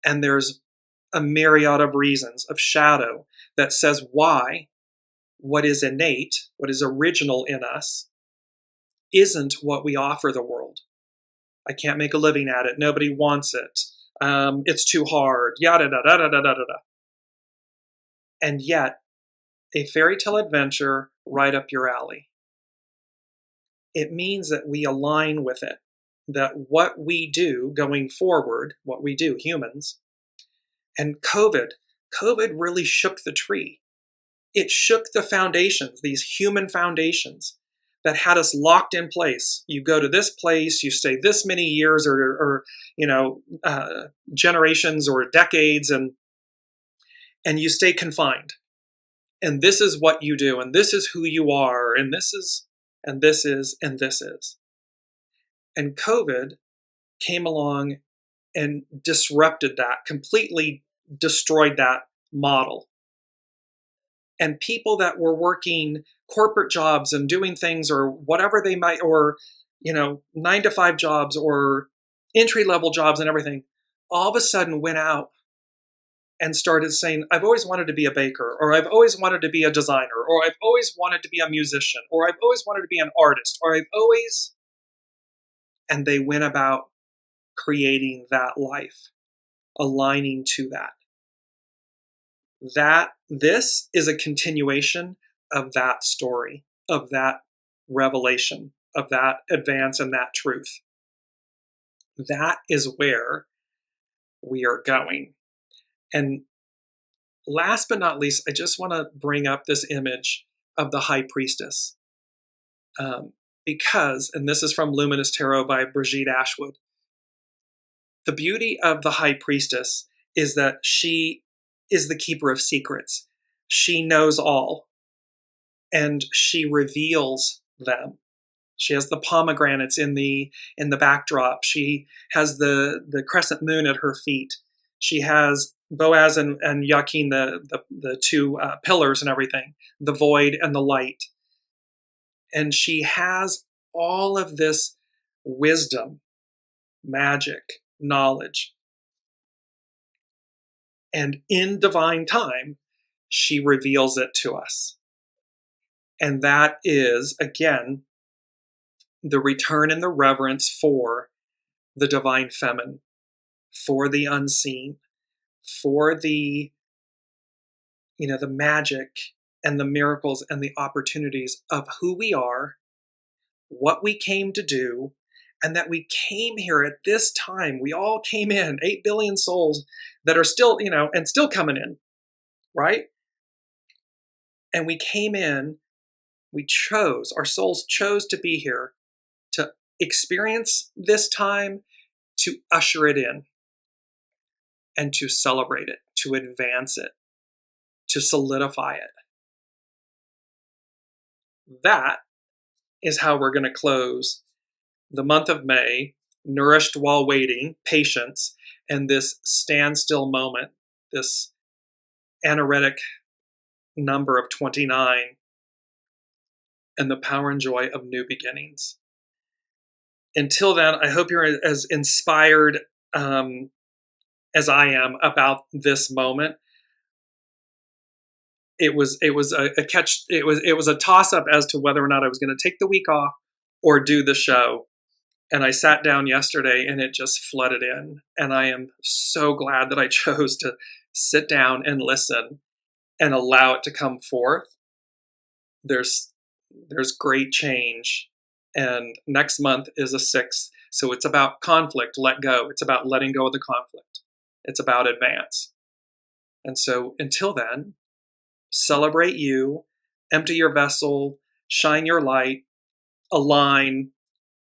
And there's a myriad of reasons of shadow that says why what is innate, what is original in us, isn't what we offer the world. I can't make a living at it. Nobody wants it. It's too hard. Yada da da da da da da. And yet, a fairy tale adventure right up your alley. It means that we align with it. That what we do going forward, what we do, humans, and COVID really shook the tree. It shook the foundations, these human foundations that had us locked in place. You go to this place, you stay this many years or generations or decades, and you stay confined. And this is what you do, and this is who you are, and this is, and this is, and this is. And COVID came along and disrupted that, completely destroyed that model. And people that were working corporate jobs and doing things or whatever they might, or 9-to-5 jobs or entry-level jobs and everything, all of a sudden went out and started saying, I've always wanted to be a baker, or I've always wanted to be a designer, or I've always wanted to be a musician, or I've always wanted to be an artist, or and they went about creating that life, aligning to that. This is a continuation of that story, of that revelation, of that advance and that truth. That is where we are going. And last but not least, I just want to bring up this image of the High Priestess. Because, and this is from Luminous Tarot by Brigitte Ashwood, the beauty of the High Priestess is that she is the keeper of secrets. She knows all, and she reveals them. She has the pomegranates in the backdrop. She has the crescent moon at her feet. She has Boaz and Yakin, the two pillars and everything, the void and the light. And she has all of this wisdom, magic, knowledge. And in divine time, she reveals it to us. And that is, again, the return and the reverence for the divine feminine, for the unseen, for the magic and the miracles and the opportunities of who we are, what we came to do, and that we came here at this time. We all came in, 8 billion souls that are still, and still coming in, right? And we came in, our souls chose to be here to experience this time, to usher it in, and to celebrate it, to advance it, to solidify it. That is how we're going to close the month of May, nourished while waiting, patience, and this standstill moment, this anaretic number of 29, and the power and joy of new beginnings. Until then, I hope you're as inspired as I am about this moment. It was a toss up as to whether or not I was going to take the week off or do the show. And I sat down yesterday and it just flooded in. And I am so glad that I chose to sit down and listen and allow it to come forth. There's great change. And next month is a 6th. So it's about conflict, let go. It's about letting go of the conflict. It's about advance. And so until then, celebrate you, empty your vessel, shine your light, align,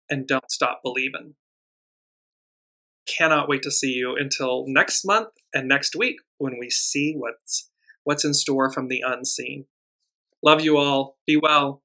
and don't stop believing. Cannot wait to see you until next month and next week when we see what's in store from the unseen. Love you all. Be well.